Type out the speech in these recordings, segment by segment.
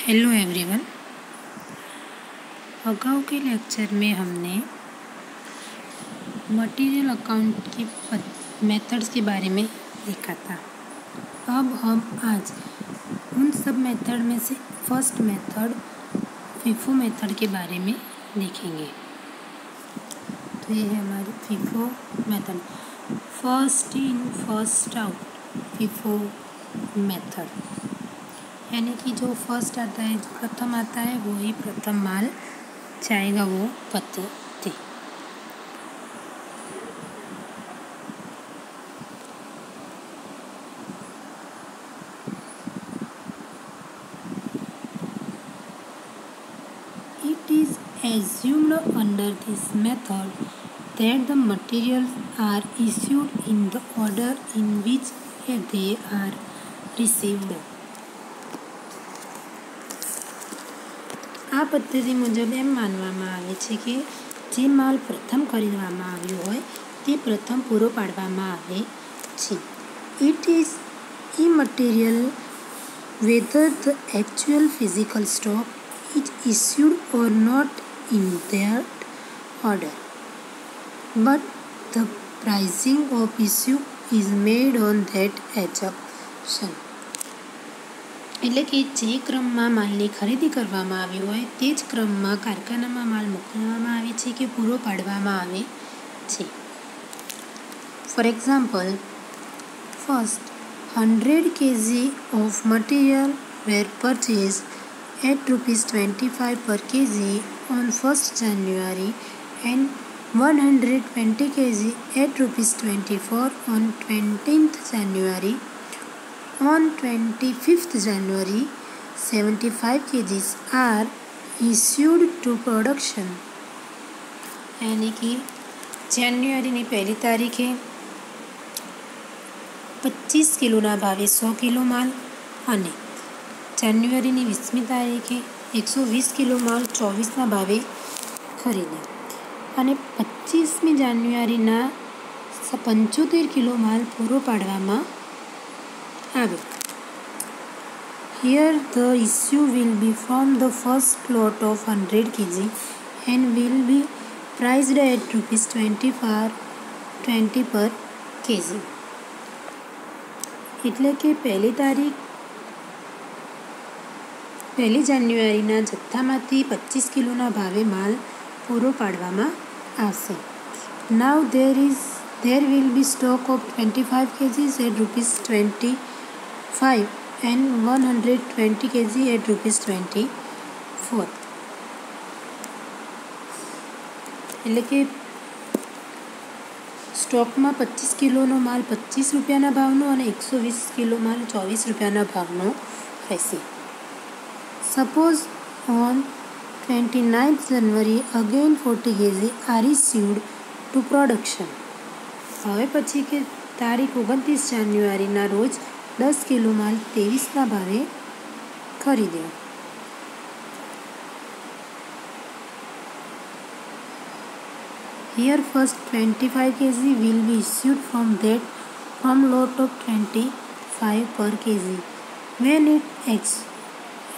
Hello everyone. अगाऊ के lecture में हमने मटेरियल अकाउंट की मेथड्स के बारे में देखा था। अब हम आज उन सब मेथड में से फर्स्ट मेथड फीफो मेथड के बारे में देखेंगे। तो ये है हमारी FIFO method, first in first out FIFO method, यानी कि जो फर्स्ट आता है, जो प्रथम आता है, वो ही प्रथम माल जाएगा वो पद्धति। It is assumed under this method that the materials are issued in the order in which they are received. આ પદ્ધતિ મુજબ એમ માનવામાં આવે છે કે જે માલ પ્રથમ ખરીદવામાં આવ્યો હોય તે પ્રથમ પૂરો પાડવામાં આવે છે. It is immaterial whether the actual physical stock is issued or not in that order, but the pricing of issue is made on that assumption. એટલે કે જે ક્રમમાં માલની ખરીદી કરવામાં આવી હોય તે જ ક્રમમાં કારખાનામાં માલ મોકલવામાં આવે છે કે પૂરો પાડવામાં આવે છે. For example, first 100 kg of material were purchased at ₹25 per kg on 1st January and 120 kg at ₹24 on 20th January. On 25th January, 75 kg are issued to production. यानी कि જાન્યુઆરીની પહેલી તારીખે 25 કિલોના ભાવે 100 કિલો માલ અને જાન્યુઆરીની 20મી તારીખે 120 કિલો માલ 24ના ભાવે ખરીદે અને 25મી જાન્યુઆરીના 75 કિલો માલ પૂરો પાડવામાં આવે. Here the issue will be from the first lot of 100 kg and will be priced at ₹20 per kg. એટલે કે પહેલી જાન્યુઆરીના જથ્થામાંથી 25 કિલોના ભાવે માલ પૂરો પાડવામાં આવશે. Now there will be stock of 25 kg at ₹25 and 120 kg at ₹24. એટલે કે સ્ટોકમાં 25 કિલોનો માલ 25 રૂપિયાના ભાવનો અને 120 કિલો માલ 24 રૂપિયાના ભાવનો રહેશે. Suppose on 29th January again 40 kg are issued to production. હવે પછી કે તારીખ 29 જાન્યુઆરીના રોજ 10 કિલો માલ 23ના ભાવે ખરીદ્યો. Here first 25 kg will be issued from lot of 25 per kg. When it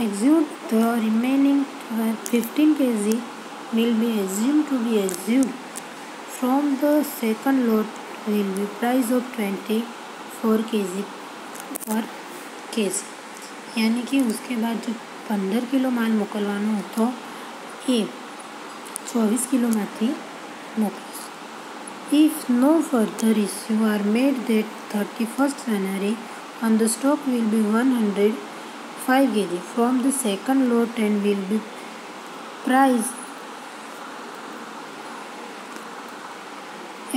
exudes, the remaining 15 kg will be assumed to be issued from the second lot will be price of 24 kg पर kg. यानी कि उसके बाद जो 15 kilo माल मोकलवानो હતો એ 24 કિલોમાંથી મોકલીશ. If no further issue are made that 31st January, on the stock will be 105 kg from the second lot and will be priced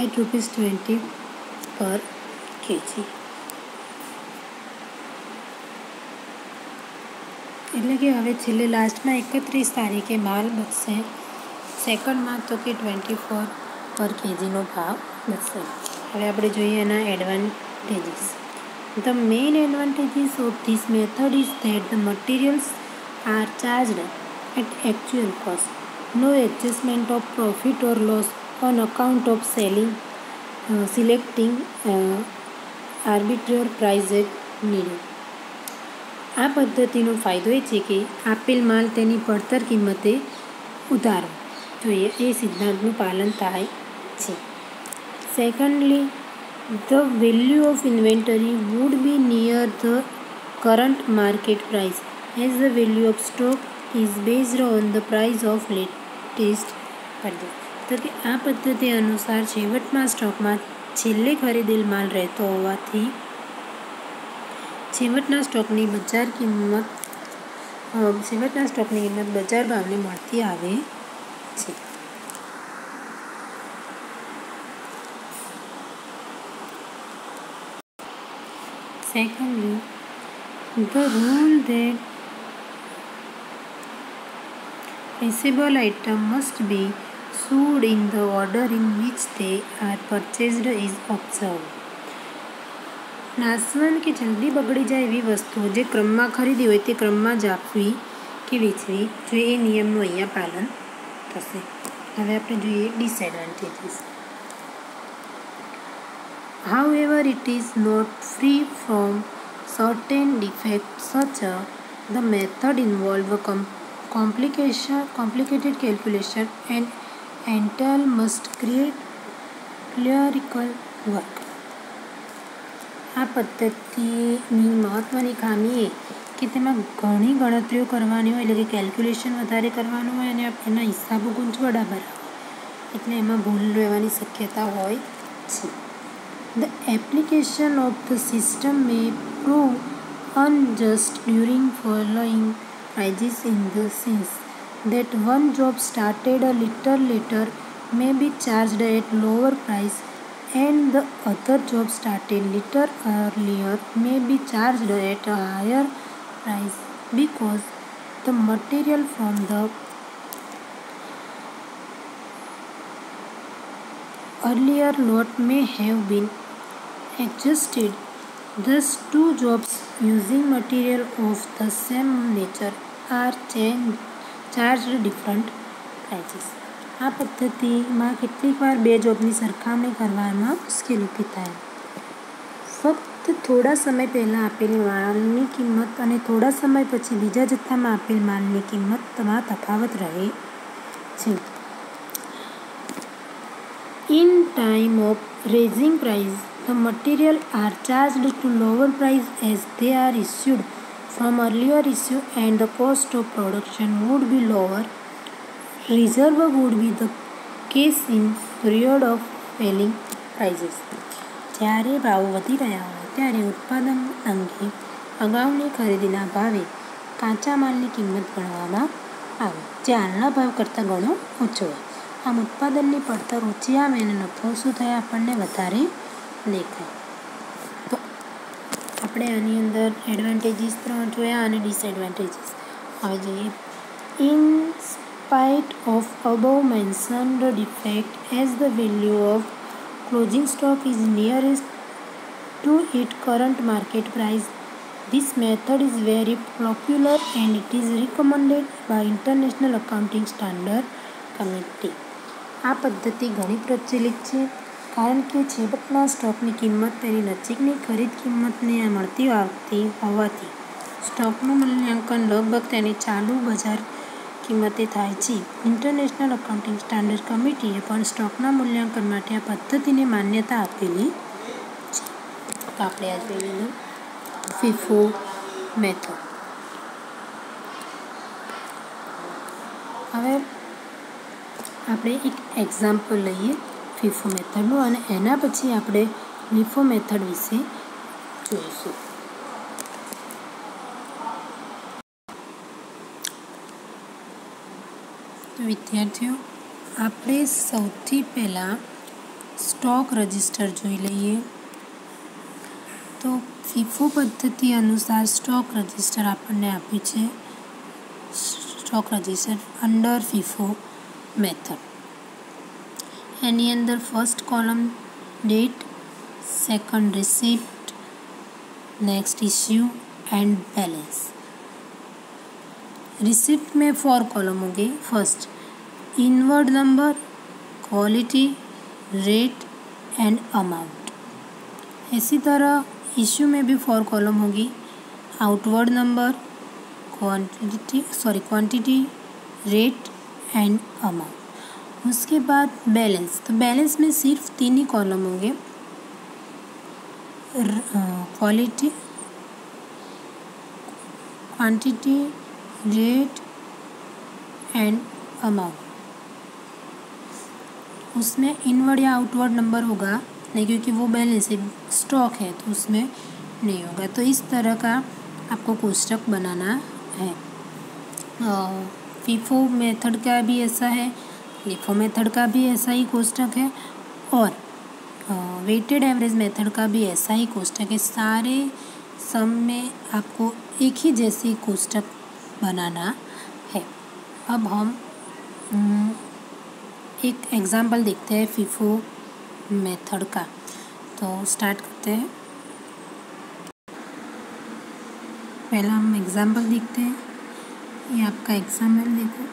at ₹20 per kg. એટલે કે હવે છેલ્લે લાસ્ટમાં 31 તારીખે માલ બચશે સેકન્ડમાં, તો કે 24 પર કેજીનો ભાવ બચશે. હવે આપણે જોઈએ એના advantages. The main advantages of this method is that the materials are charged at actual cost. No adjustment of profit or loss on account of selecting arbitrary price needed. આ પદ્ધતિનો ફાયદો એ છે કે આપેલ માલ તેની પડતર કિંમતે ઉતારવો જોઈએ એ સિદ્ધાંતનું પાલન થાય છે. Secondly, the value of inventory would be near the current market price as the value of stock is based on the price of latest purchase. તો કે આ પદ્ધતિ અનુસાર છેવટમાં સ્ટોકમાં છેલ્લે ખરીદેલ માલ રહેતો હોવાથી છેવટના સ્ટોકની કિંમત બજાર ભાવને મળતી આવે છે. Secondly, the rule that perishable items must be stored in the order in which they are purchased is observed. નાશવંત કે જલ્દી બગડી જાય એવી વસ્તુઓ જે ક્રમમાં ખરીદી હોય તે ક્રમમાં જ આપવી કે વેચવી જોઈએ એ નિયમનું અહીંયા પાલન થશે. હવે આપણે જોઈએ disadvantages. However, it is not free from certain defects such as the method involve a complicated calculation and entail must create clerical work. આ પદ્ધતિની મહત્ત્વની ખામી એ કે તેમાં ઘણી ગણતરીઓ કરવાની હોય એટલે કે કેલ્ક્યુલેશન વધારે કરવાનું હોય અને એના હિસાબો ગૂંચવડા ભરાવા એટલે એમાં ભૂલ રહેવાની શક્યતા હોય છે. The application of the system may prove unjust during following crises in the sense that one job started a little later may be charged at lower price and the other job started little earlier may be charged at a higher price because the material from the earlier lot may have been adjusted. Thus, two jobs using material of the same nature are charged different prices. આ પદ્ધતિમાં કેટલીક વાર બે જોબની સરખામણી કરવામાં મુશ્કેલી ઊભી થાય. ફક્ત થોડા સમય પહેલાં આપેલી માલની કિંમત અને થોડા સમય પછી બીજા જથ્થામાં આપેલ માલની કિંમતમાં તફાવત રહે છે. In time of raising price, the material are charged to lower price as they are issued from earlier issue and the cost of production would be lower. Reserve would be the case in period of falling prices. જ્યારે ભાવ વધી રહ્યા હોય ત્યારે ઉત્પાદન અંગે અગાઉની ખરીદીના ભાવે કાચા માલની કિંમત ગણવામાં આવે જે હાલના ભાવ કરતાં ઘણો ઓછો હોય. આમ ઉત્પાદનની પડતર ઓછી આવે અને નફો શું થાય આપણને વધારે દેખાય. તો આપણે આની અંદર એડવાન્ટેજીસ 3 જોયા અને ડિસએડવાન્ટેજીસ હવે જોઈએ. In spite of above mentioned defect as the value of closing stock is nearest to its current market price, this method is very popular and it is recommended by International Accounting Standard Committee. આ પદ્ધતિ ઘણી પ્રચલિત છે કારણ કે છેવટના સ્ટોકની કિંમત તેની નજીકની ખરીદ કિંમતને મળતી આવતી હોવાથી સ્ટોકનું મૂલ્યાંકન લગભગ તેની ચાલુ બજાર કિંમતે થાય છે. ઇન્ટરનેશનલ અકાઉન્ટિંગ સ્ટાન્ડર્ડ કમિટીએ પણ સ્ટોકના મૂલ્યાંકન માટે આ પદ્ધતિને માન્યતા આપેલી છે. તો આપણે આ જોઈએ FIFO મેથડ. હવે આપણે એક એક્ઝામ્પલ લઈએ FIFO મેથડનું અને એના પછી આપણે LIFO મેથડ વિશે જોઈશું. તો વિદ્યાર્થીઓ આપણે સૌથી પહેલાં સ્ટોક રજિસ્ટર જોઈ લઈએ. તો FIFO પદ્ધતિ અનુસાર સ્ટોક રજિસ્ટર આપણને આપ્યું છે. Stock register under FIFO method. એની અંદર first column date, second receipt, next issue and balance. Receipt में 4 कॉलम होंगे. First inward number, quality, rate and amount. इसी तरह इश्यू में भी 4 कॉलम होगी. Outward number, quantity, rate and amount. उसके बाद बैलेंस, तो बैलेंस में सिर्फ 3 ही कॉलम होंगे, quality, quantity, rate and amount. उसमें इनवर्ड या आउटवर्ड नंबर होगा नहीं, क्योंकि वो बैलेंस है, स्टॉक है, तो उसमें नहीं होगा। तो इस तरह का आपको कोष्टक बनाना है। फीफो मेथड का भी ऐसा है, लिफो मेथड का भी ऐसा ही कोष्टक है, और वेटेड एवरेज मेथड का भी ऐसा ही कोष्टक है। सारे सम में आपको एक ही जैसी कोष्टक बनाना है। अब हम एक एग्जाम्पल देखते हैं फीफो मेथड का, तो स्टार्ट करते हैं। पहला हम एग्जाम्पल देखते हैं, ये आपका एग्जाम्पल देखो।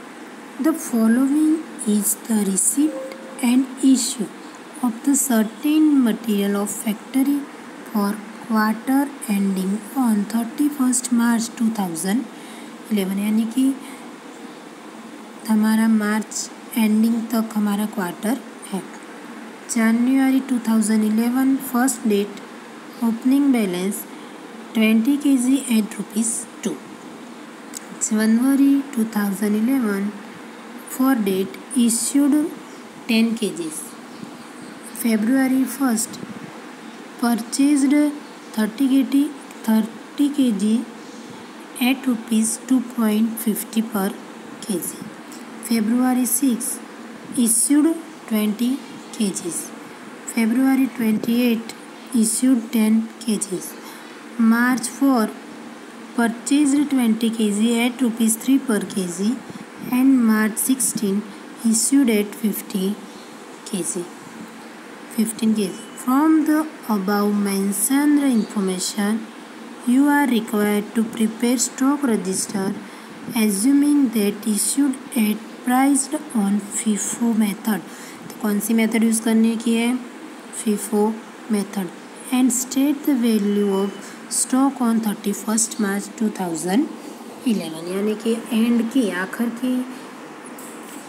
The following is the receipt and issue of the certain material of factory for quarter ending on 31 मार्च 2011, यानी कि हमारा मार्च एंडिंग तक हमारा क्वार्टर है। जनवरी 2011 first date, opening balance 20 kg at ₹2. January 2011 for date issued 10 kg. February 1st purchased 30 kg at ₹2.50 per kg. February 6 issued 20 kg. February 28 issued 10 kg. March 4 purchased 20 kg at ₹3 per kg, and March 16 issued at 15 kg. From the above mentioned information, you are required to prepare stock register, assuming that issued at priced on FIFO method. तो कौन सी method use करने की है? FIFO method. And state the value of stock on 31 मार्च 2011, यानी कि and की, आखिर की,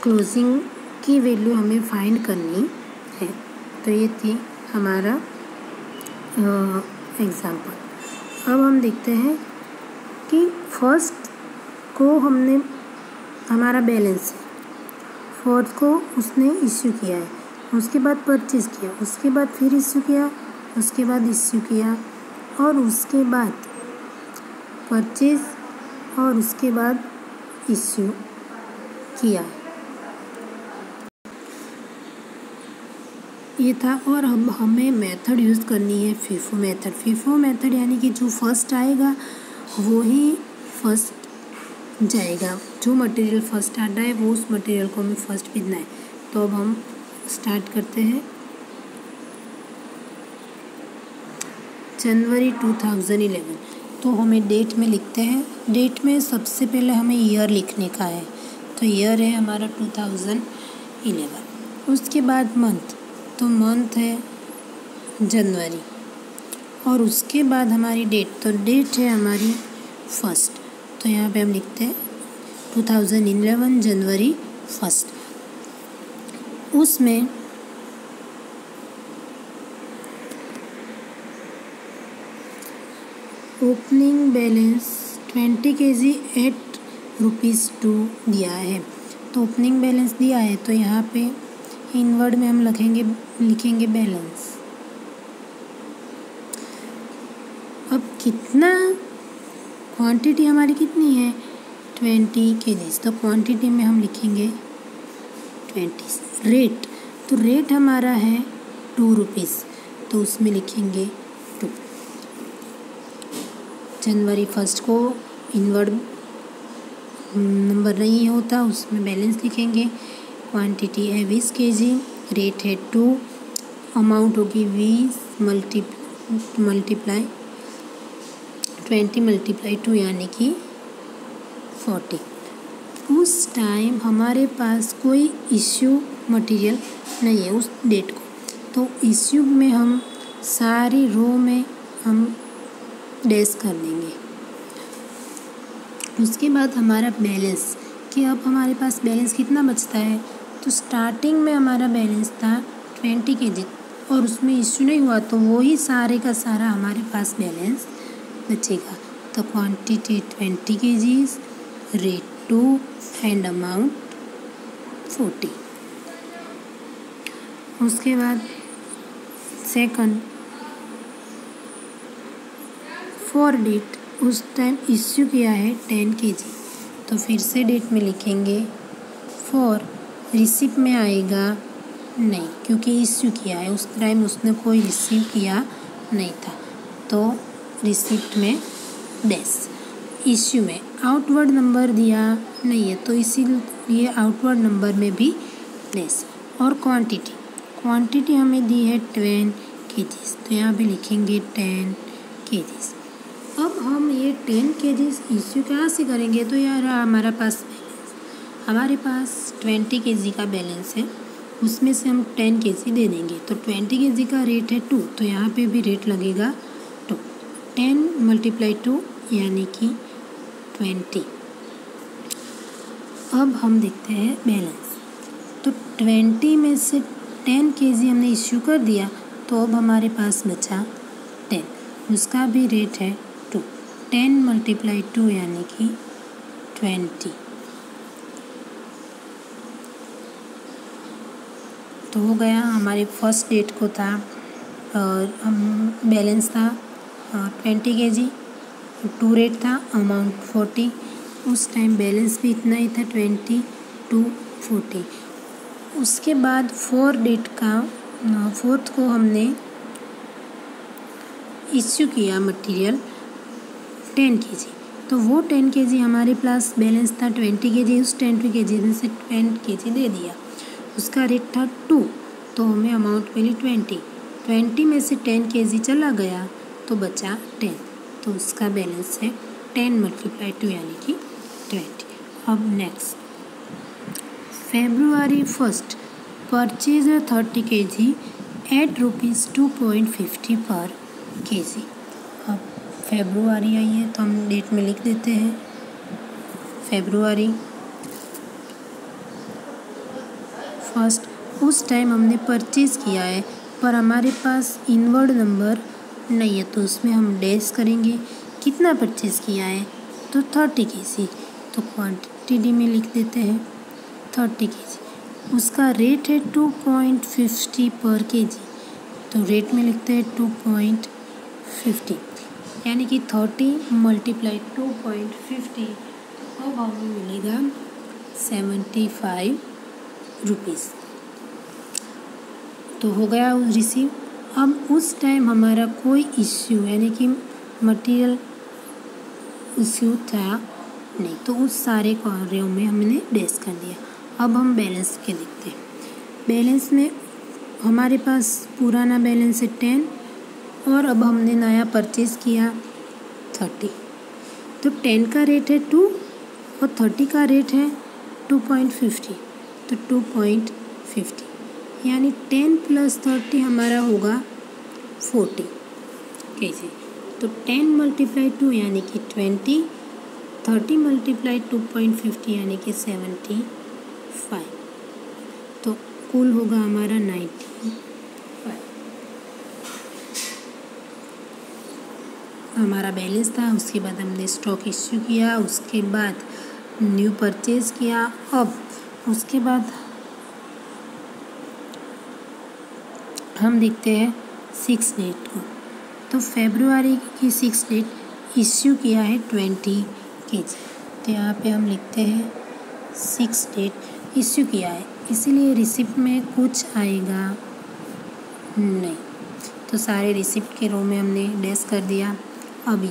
क्लोजिंग की वैल्यू हमें फाइंड करनी है। तो ये थी हमारा एग्जाम्पल। अब हम देखते हैं कि फर्स्ट को हमने, हमारा बैलेंस है, फोर्थ को उसने इश्यू किया है, उसके बाद परचेज़ किया, उसके बाद फिर इश्यू किया, उसके बाद इश्यू किया, और उसके बाद परचेज़, और उसके बाद इश्यू किया। ये था। और हम हमें मेथड यूज़ करनी है फीफो मेथड। फीफो मेथड यानी कि जो फर्स्ट आएगा वो ही फर्स्ट जाएगा, जो मटेरियल फर्स्ट आता है वो उस मटेरियल को हमें फर्स्ट भेजना है। तो अब हम स्टार्ट करते हैं। जनवरी 2011, तो हमें डेट में लिखते हैं। डेट में सबसे पहले हमें ईयर लिखने का है, तो ईयर है हमारा 2011। उसके बाद मंथ, तो मंथ है जनवरी, और उसके बाद हमारी डेट, तो डेट है हमारी फर्स्ट, तो यहाँ पे हम लिखते हैं 2011 जनवरी 1। उसमें ओपनिंग बैलेंस 20 kg एट ₹2 दिया है। तो ओपनिंग बैलेंस दिया है, तो यहाँ पे इनवर्ड में हम लिखेंगे बैलेंस। अब कितना, क्वांटिटी हमारी कितनी है? 20 kg, तो क्वांटिटी में हम लिखेंगे 20। रेट, तो रेट हमारा है ₹2, तो उसमें लिखेंगे 2। जनवरी 1 को इनवर्ड नंबर नहीं होता, उसमें बैलेंस लिखेंगे। क्वांटिटी है 20 kg, रेट है 2, अमाउंट होगी 20 मल्टीप्लाई 20 मल्टीप्लाई 2 यानी कि 40। उस टाइम हमारे पास कोई इश्यू मटेरियल नहीं है उस डेट को, तो इश्यू में हम सारी रो में हम डैश कर देंगे। उसके बाद हमारा बैलेंस, कि अब हमारे पास बैलेंस कितना बचता है। तो स्टार्टिंग में हमारा बैलेंस था 20 kg और उसमें इश्यू नहीं हुआ, तो वो ही सारे का सारा हमारे पास बैलेंस बचेगा। तो quantity 20 kg, rate 2 and amount 40। उसके बाद सेकंड, फॉर डेट, उस टाइम इश्यू किया है 10 kg, तो फिर से डेट में लिखेंगे। फॉर रिसिप्ट में आएगा नहीं, क्योंकि इश्यू किया है, उस टाइम उसने कोई रिसीव किया नहीं था, तो रिसिप्ट में डैश। इश्यू में आउटवर्ड नंबर दिया नहीं है, तो इसीलिए आउटवर्ड नंबर में भी डैश। और क्वांटिटी हमें दी है 10 kg, तो यहाँ पे लिखेंगे 10 kg। अब हम ये 10 kg इश्यू कहाँ से करेंगे, तो यार हमारे पास 20 kg का बैलेंस है, उसमें से हम 10 kg दे देंगे। तो 20 kg का रेट है 2, तो यहाँ पे भी रेट लगेगा 2। 10 × 2 यानी कि 20। अब हम देखते हैं बैलेंस। तो 20 में से 10 kg हमने इश्यू कर दिया, तो अब हमारे पास बचा 10, उसका भी रेट है 2। 10 × 2 यानी कि 20। तो हो गया। हमारे फर्स्ट डेट को था और हम बैलेंस था 20 kg, 2 रेट था, अमाउंट 40। उस टाइम बैलेंस भी इतना ही था 20 to 40। उसके बाद 4 डेट का 4th को हमने इश्यू किया मटेरियल 10 kg, तो वो 10 kg हमारे पास बैलेंस था 20 kg, उस 10 kg में से 10 kg दे दिया, उसका रेट था 2, तो हमें अमाउंट मिली 20 में से 10 kg चला गया तो बचा 10, तो उसका बैलेंस है 10 × 2 यानी कि 20। अब next, February 1st purchase 30 kg at ₹2.50 पर kg। अब फेब्रुआरी आई है, तो हम डेट में लिख देते हैं February 1st। उस टाइम हमने परचेज़ किया है, पर हमारे पास इनवर्ड नंबर नहीं है, तो उसमें हम डैश करेंगे। कितना परचेज़ किया है, तो 30 kg, तो क्वांटिटी में लिख देते हैं 30 kg। उसका रेट है 2.50 पर kg, तो रेट में लिखते हैं 2.50, यानी कि 30 × 2.50, अब हमें मिलेगा 75 रुपीज़। तो हो गया रिसीव। अब उस टाइम हमारा कोई इश्यू यानी कि मटेरियल इश्यू था नहीं, तो उस सारे कार्यों में हमने डैश कर दिया। अब हम बैलेंस के देखते हैं। बैलेंस में हमारे पास पुराना बैलेंस है 10 और अब हमने नया परचेज़ किया 30, तो 10 का रेट है 2 और 30 का रेट है 2.50, तो 2.50 यानी 10 + 30 हमारा होगा 40 kg। तो 10 × 2 यानी कि 20, 30 × 2.50 यानी कि 75, तो कुल होगा हमारा 95। हमारा बैलेंस था, उसके बाद हमने स्टॉक इश्यू किया, उसके बाद न्यू परचेज़ किया। अब उसके बाद हम देखते हैं 6 डेट को। तो February की 6 डेट इश्यू किया है 20 kg, तो यहाँ पे हम लिखते हैं 6 डेट इश्यू किया है, इसीलिए रिसिप्ट में कुछ आएगा नहीं, तो सारे रिसिप्ट के रो में हमने डैश कर दिया। अब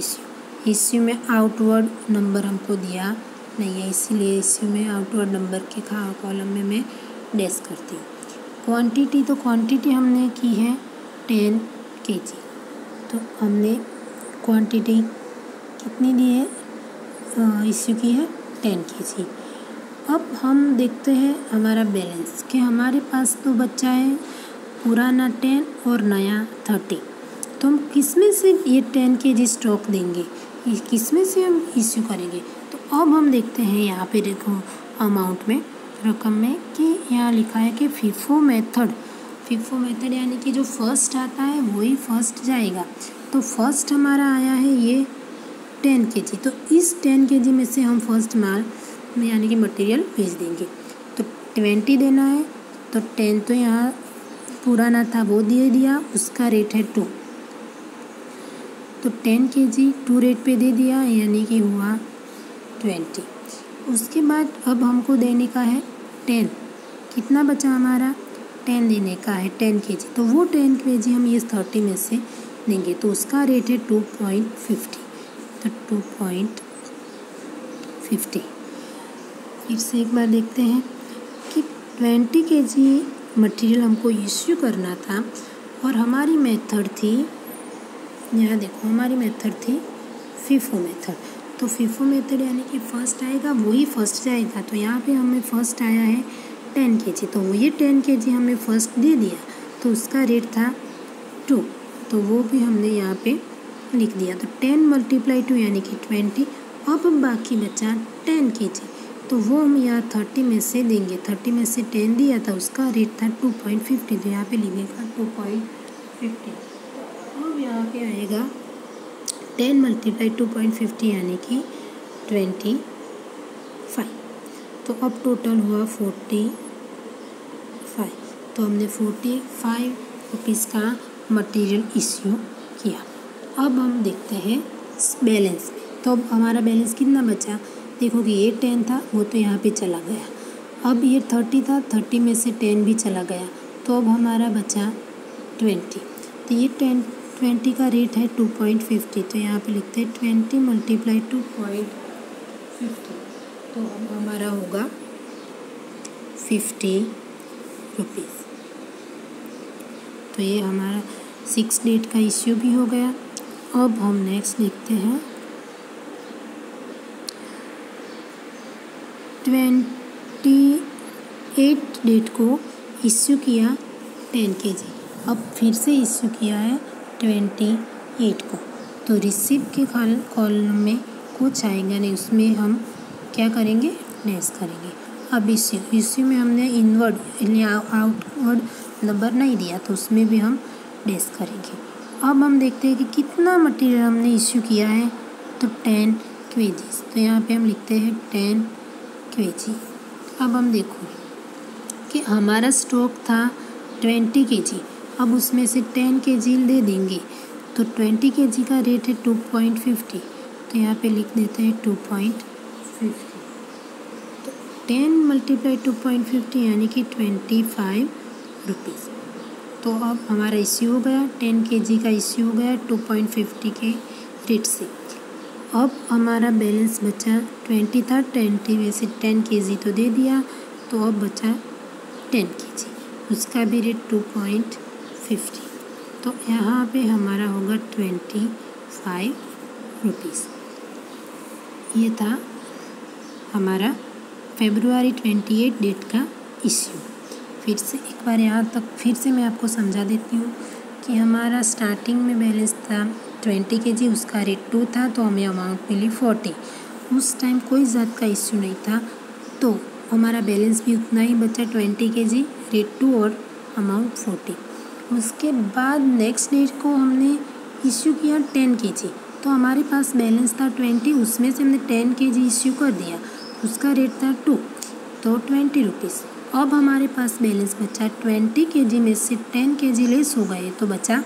इश्यू में आउटवर्ड नंबर हमको दिया नहीं है, इसीलिए इश्यू में आउटवर्ड नंबर के कॉलम में मैं डैश करती हूँ। क्वांटिटी, तो क्वांटिटी हमने की है 10 kg, तो हमने क्वांटिटी कितनी दी है, इश्यू की है 10 kg। अब हम देखते हैं हमारा बैलेंस, कि हमारे पास तो बच्चा है पुराना 10 और नया 30, तो हम किस में से ये 10 kg स्टॉक देंगे, किस में से हम इश्यू करेंगे, तो अब हम देखते हैं यहाँ पे देखो अमाउंट में, रकम में, कि यहाँ लिखा है कि फीफो मेथड यानी कि जो फर्स्ट आता है वही फर्स्ट जाएगा। तो फर्स्ट हमारा आया है ये 10 kg, तो इस 10 kg में से हम फर्स्ट माल यानी कि मटेरियल भेज देंगे। तो 20 देना है, तो 10 तो यहाँ पुराना था वो दे दिया, उसका रेट है 2, तो 10 kg 2 रेट पे दे दिया यानी कि हुआ 20। उसके बाद अब हमको देने का है 10, कितना बचा हमारा 10 देने का है 10 kg, तो वो 10 kg हम ये 30 में से देंगे, तो उसका रेट है 2.50, तो 2.50। फिर से एक बार देखते हैं कि 20 kg मटेरियल हमको इश्यू करना था और हमारी मेथड थी, यहाँ देखो हमारी मेथड थी फीफो मेथड। तो फीफो मेथड यानी कि फर्स्ट आएगा वही फर्स्ट जाएगा, तो यहाँ पे हमें फर्स्ट आया है 10 kg, तो ये 10 kg हमें फर्स्ट दे दिया, तो उसका रेट था 2, तो वो भी हमने यहाँ पे लिख दिया। तो 10 × 2 यानी कि 20। अब बाकी बचा 10 kg, तो वो हम यहाँ 30 में से देंगे। 30 में से 10 दिया था, उसका रेट था 2.50, तो यहाँ पे लिखेगा 2.50। अब यहाँ पे आएगा 10 × 2.50 यानी कि 25। तो अब टोटल हुआ 45, तो हमने 45 रुपीज़ का मटेरियल इश्यू किया। अब हम देखते हैं बैलेंस में, तो अब हमारा बैलेंस कितना बचा, देखो कि ये 10 था वो तो यहाँ पे चला गया, अब ये 30 था, 30 में से 10 भी चला गया, तो अब हमारा बचा 20। तो ये 20 का रेट है 2.50, तो यहाँ पे लिखते हैं 20 × 2.50, तो अब हमारा होगा 50 रुपीज़। तो ये हमारा 6 डेट का इश्यू भी हो गया। अब हम नेक्स्ट देखते हैं 28 डेट को इश्यू किया 10 kg, अब फिर से इश्यू किया है 28 को, तो रिसीव के कॉलम में कुछ आएगा नहीं, उसमें हम क्या करेंगे, डैश करेंगे। अब इश्यू में हमने इनवर्ड या आउटवर्ड नंबर नहीं दिया, तो उसमें भी हम डैश करेंगे। अब हम देखते हैं कि कितना मटेरियल हमने इश्यू किया है, तो 10 kg, तो यहाँ पे हम लिखते हैं 10 kg। अब हम देखो कि हमारा स्टॉक था 20 kg, अब उसमें से 10 kg दे देंगे, तो 20 kg का रेट है 2.50, तो यहाँ पे लिख देते हैं 2.50। तो 10 × 2.50 यानी कि 25 रुपीज़। तो अब हमारा इश्यू हो गया 10 kg का इश्यू हो गया 2.50 के रेट से। अब हमारा बैलेंस बचा 20 था, 20 में से 10 kg तो दे दिया, तो अब बचा 10 kg, उसका भी रेट 2.50, तो यहाँ पे हमारा होगा 25 रुपीज़। ये था हमारा फरवरी 28 डेट का इश्यू। फिर से एक बार यहाँ तक फिर से मैं आपको समझा देती हूँ कि हमारा स्टार्टिंग में बैलेंस था 20 kg, उसका रेट 2 था, तो हमें अमाउंट मिली 40। उस टाइम कोई ज़ात का इश्यू नहीं था, तो हमारा बैलेंस भी उतना ही बचा 20 kg, रेट 2 और अमाउंट 40। उसके बाद नेक्स्ट डेट को हमने इश्यू किया 10 kg, तो हमारे पास बैलेंस था 20, उसमें से हमने 10 kg इश्यू कर दिया, उसका रेट था 2, तो 20 रुपीज़। अब हमारे पास बैलेंस बचा 20 kg में से 10 kg लेस हो गए, तो बचा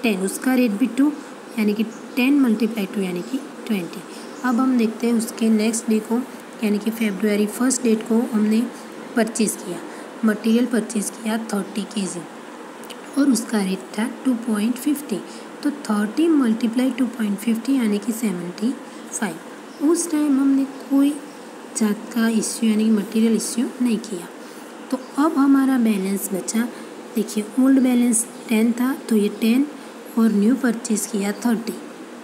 10, उसका रेट भी 2 यानी कि 10 × 2 यानी कि 20। अब हम देखते हैं उसके नेक्स्ट डे को यानी कि फरवरी 1 डेट को हमने परचेज़ किया, मटेरियल परचेज़ किया 30 kg और उसका रेट था 2.50, तो 30 × 2.50 यानी कि 75। उस टाइम हमने कोई जात का इश्यू यानी कि मटेरियल इश्यू नहीं किया। तो अब हमारा बैलेंस बचा, देखिए ओल्ड बैलेंस 10 था, तो ये 10 और न्यू परचेज़ किया 30,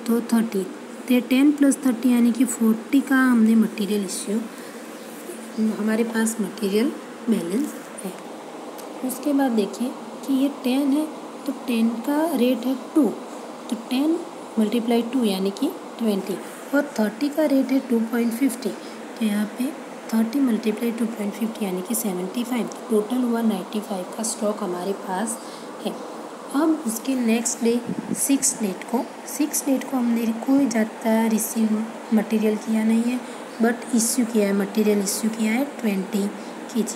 तो 30 तो 10 + 30 यानी कि 40 का हमने मटेरियल इश्यू, हमारे पास मटेरियल बैलेंस है। उसके बाद देखिए कि ये 10 है, तो 10 का रेट है 2, तो 10 × 2 यानी कि 20, और 30 का रेट है 2.50, तो यहाँ पे 30 मल्टीप्लाई 2.50 यानी कि 75, टोटल हुआ 95 का स्टॉक हमारे पास है। अब उसके नेक्स्ट डे 6 डेट को हमने कोई ज़्यादा रिसीव मटेरियल किया नहीं है, बट इश्यू किया है, मटेरियल इश्यू किया है 20 kg।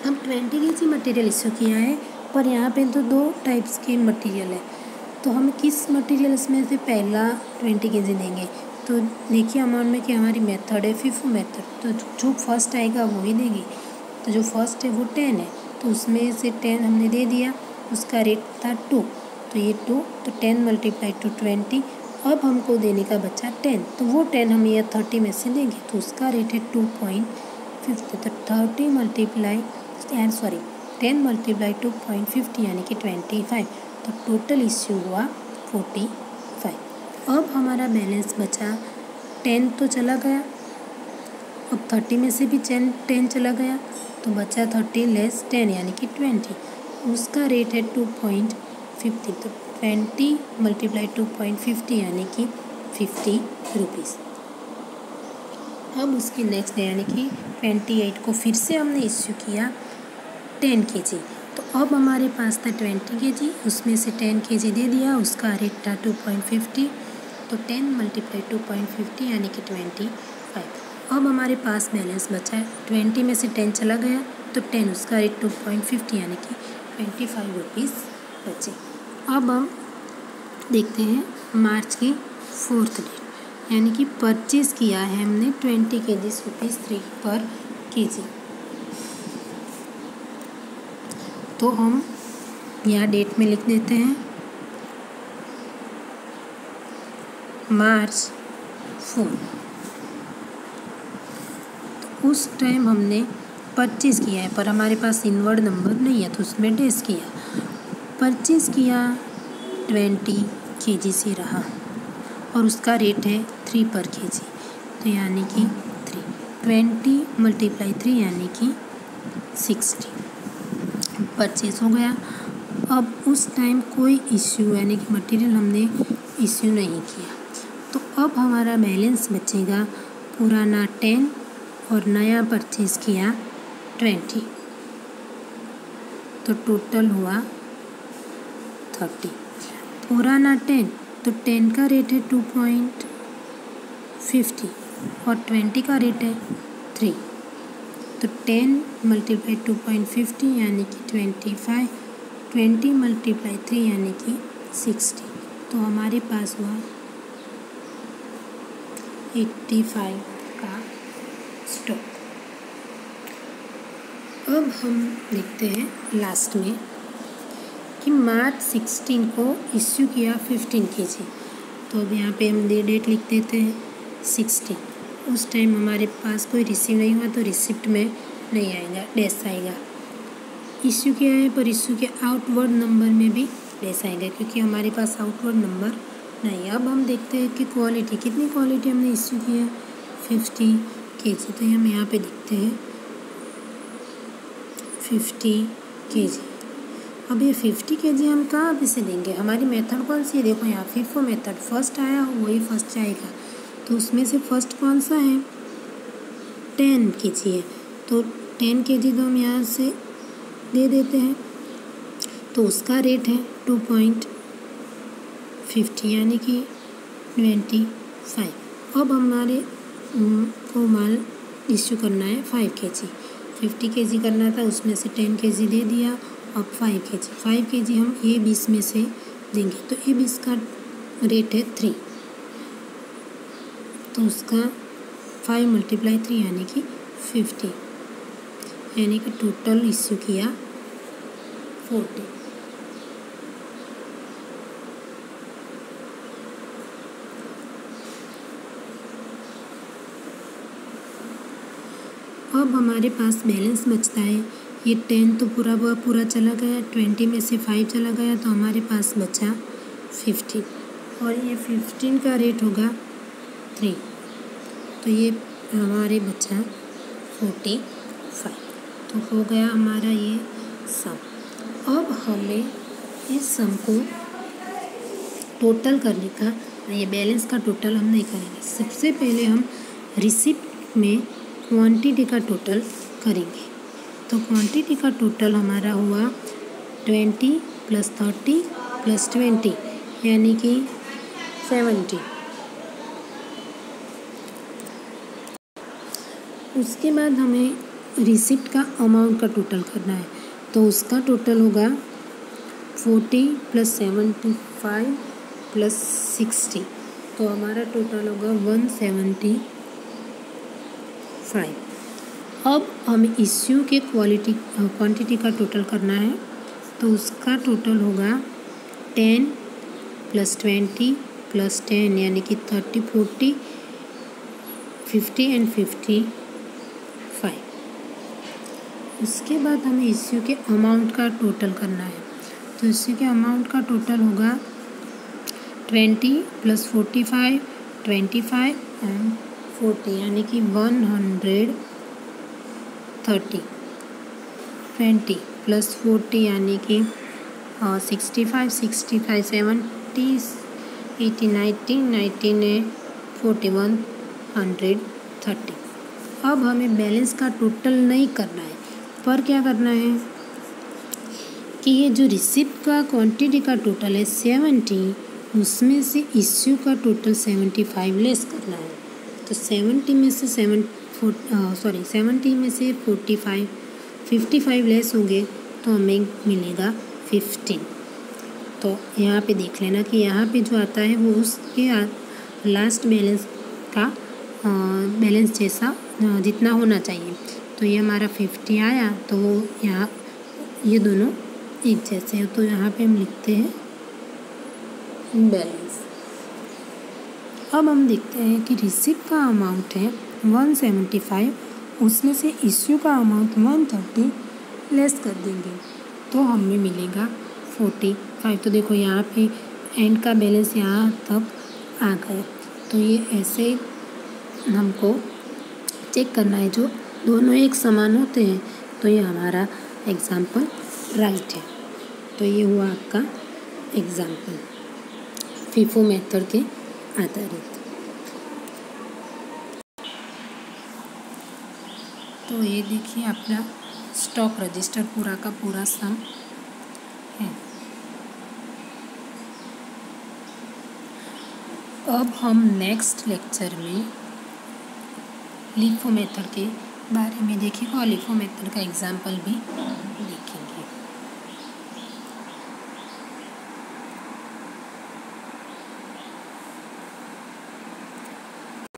अब 20 kg मटेरियल इश्यू किया है, पर यहाँ पे तो 2 टाइप्स के मटेरियल है, तो हम किस मटेरियल इसमें से पहला 20 kg देंगे। तो देखिए अमाउंट में कि हमारी मेथड है FIFO मेथड, तो जो फर्स्ट आएगा वो ही देंगे। तो जो फर्स्ट है वो 10 है, तो उसमें से 10 हमने दे दिया, उसका रेट था 2, तो ये 2, तो 10 मल्टीप्लाई टू 20, अब हमको देने का बचा 10, तो वो 10 हम ये 30 में से देंगे, तो उसका रेट है 2.50, तो 30 मल्टीप्लाई 10 मल्टीप्लाई 2.50 यानी कि 25, तो टोटल इश्यू हुआ 45। अब हमारा बैलेंस बचा 10 तो चला गया, अब 30 में से भी 10 चला गया, तो बचा 30 लेस 10 यानी कि 20, उसका रेट है 2.50, तो 20 मल्टीप्लाई 2.50 यानी कि 50 रुपीज़। अब उसकी नेक्स्ट डे यानी कि 28 को फिर से हमने इश्यू किया 10 kg, तो अब हमारे पास था 20 kg, उसमें से 10 kg दे दिया, उसका रेट था 2.50, तो 10 मल्टीप्लाई 2.50 यानी कि 25। अब हमारे पास बैलेंस बचा है, 20 में से 10 चला गया, तो 10, उसका रेट 2.50 यानी कि 25 रुपीज़ बचे। अब हम देखते हैं मार्च की 4th डेट, यानी कि परचेज़ किया है हमने 20 kg ₹3 पर kg। तो हम यहाँ डेट में लिख देते हैं March 4। तो उस टाइम हमने परचेज़ किया है, पर हमारे पास इनवर्ड नंबर नहीं है, तो उसमें डेज किया, परचेज़ किया 20 kg से रहा, और उसका रेट है 3 पर kg, तो यानी कि 20 मल्टीप्लाई 3 यानी कि 60, परचेज़ हो गया। अब उस टाइम कोई इश्यू यानी कि मटेरियल हमने इश्यू नहीं किया, तो अब हमारा बैलेंस बचेगा पुराना 10 और नया परचेज़ किया 20, तो टोटल हुआ 30। पुराना 10, तो 10 का रेट है 2.50 और 20 का रेट है 3, तो 10 मल्टीप्लाई 2.50 यानी कि 25, 20 मल्टीप्लाई 3 यानी कि 60, तो हमारे पास हुआ 85 का स्टॉक। अब हम देखते हैं लास्ट में कि मार्च 16 को इश्यू किया 15 kg, तो अब यहाँ पे हम डेट लिख देते हैं 16। उस टाइम हमारे पास कोई रिसीव नहीं हुआ, तो रिसिप्ट में नहीं आएगा, डेस आएगा। इश्यू किया है, पर इश्यू के आउटवर्ड नंबर में भी डेस आएगा, क्योंकि हमारे पास आउटवर्ड नंबर नहीं है। अब हम देखते हैं कि क्वालिटी, कितनी क्वालिटी हमने इश्यू किया 50 kg, तो हम यहाँ पे देखते हैं 50 kg। अब ये 50 kg हम कहाँ पे से देंगे, हमारी मेथड कौन सी है, देखो यहाँ FIFO मेथड, फर्स्ट आया वही फर्स्ट जाएगा, तो उसमें से फर्स्ट कौन सा है 10 kg है, तो 10 kg तो हम यहाँ से दे देते हैं, तो उसका रेट है 2.50 यानी कि 25। अब हमारे को माल इश्यू करना है 5 kg, 50 kg करना था, उसमें से 10 kg दे दिया, अब 5 kg हम A20 में से देंगे, तो A20 का रेट है 3, तो उसका 5 मल्टीप्लाई 3 यानी कि 50, यानी कि टोटल इश्यू किया 40। अब हमारे पास बैलेंस बचता है, ये 10 तो पूरा चला गया, 20 में से 5 चला गया, तो हमारे पास बचा 15, और ये 15 का रेट होगा 3, तो ये हमारे बचा 45, तो हो गया हमारा ये सम। अब हमें इस सम को टोटल करने का ये बैलेंस का टोटल हम नहीं करेंगे। सबसे पहले हम रिसिप्ट में क्वांटिटी का टोटल करेंगे। तो क्वांटिटी का टोटल हमारा हुआ 20 + 30 + 20 यानी कि 70। उसके बाद हमें रिसिप्ट का अमाउंट का टोटल करना है। तो उसका टोटल होगा 40 + 75 + 60। तो हमारा टोटल होगा 175। अब हमें इश्यू के क्वांटिटी का टोटल करना है। तो उसका टोटल होगा 10 + 20 + 10 यानी कि 30, 40, 50 एंड 55। उसके बाद हमें इश्यू के अमाउंट का टोटल करना है। तो इश्यू के अमाउंट का टोटल होगा 20 + 45, 25 एंड 40 यानी कि 130। 20 + 40 यानी कि 65, 65, 70, 80, 90, 90 41, 130। अब हमें बैलेंस का टोटल नहीं करना है, पर क्या करना है कि ये जो रिसिप्ट का क्वांटिटी का टोटल है 70, उसमें से इश्यू का टोटल 75 लेस करना है। तो 70 में से 55 लेस होंगे तो हमें मिलेगा 15। तो यहाँ पे देख लेना कि यहाँ पे जो आता है वो उसके लास्ट बैलेंस का बैलेंस जैसा जितना होना चाहिए। तो ये हमारा 50 आया, तो वो यहाँ ये दोनों एक जैसे हैं, तो यहाँ पे हम लिखते हैं बैलेंस। अब हम देखते हैं कि रिसिप्ट का अमाउंट है 175, उसमें से इश्यू का अमाउंट 130 लेस कर देंगे तो हमें मिलेगा 45। तो देखो यहाँ पे एंड का बैलेंस यहाँ तक आ गया। तो ये ऐसे हमको चेक करना है, जो दोनों एक समान होते हैं तो ये हमारा एग्जाम्पल राइट है। तो ये हुआ आपका एग्जाम्पल फीफो मेथड के आधारित। तो ये देखिए अपना स्टॉक रजिस्टर पूरा का पूरा सम है। अब हम नेक्स्ट लेक्चर में लिफो मेथड के बारे में देखेंगे और लिफो मेथड का एग्जाम्पल भी देखेंगे।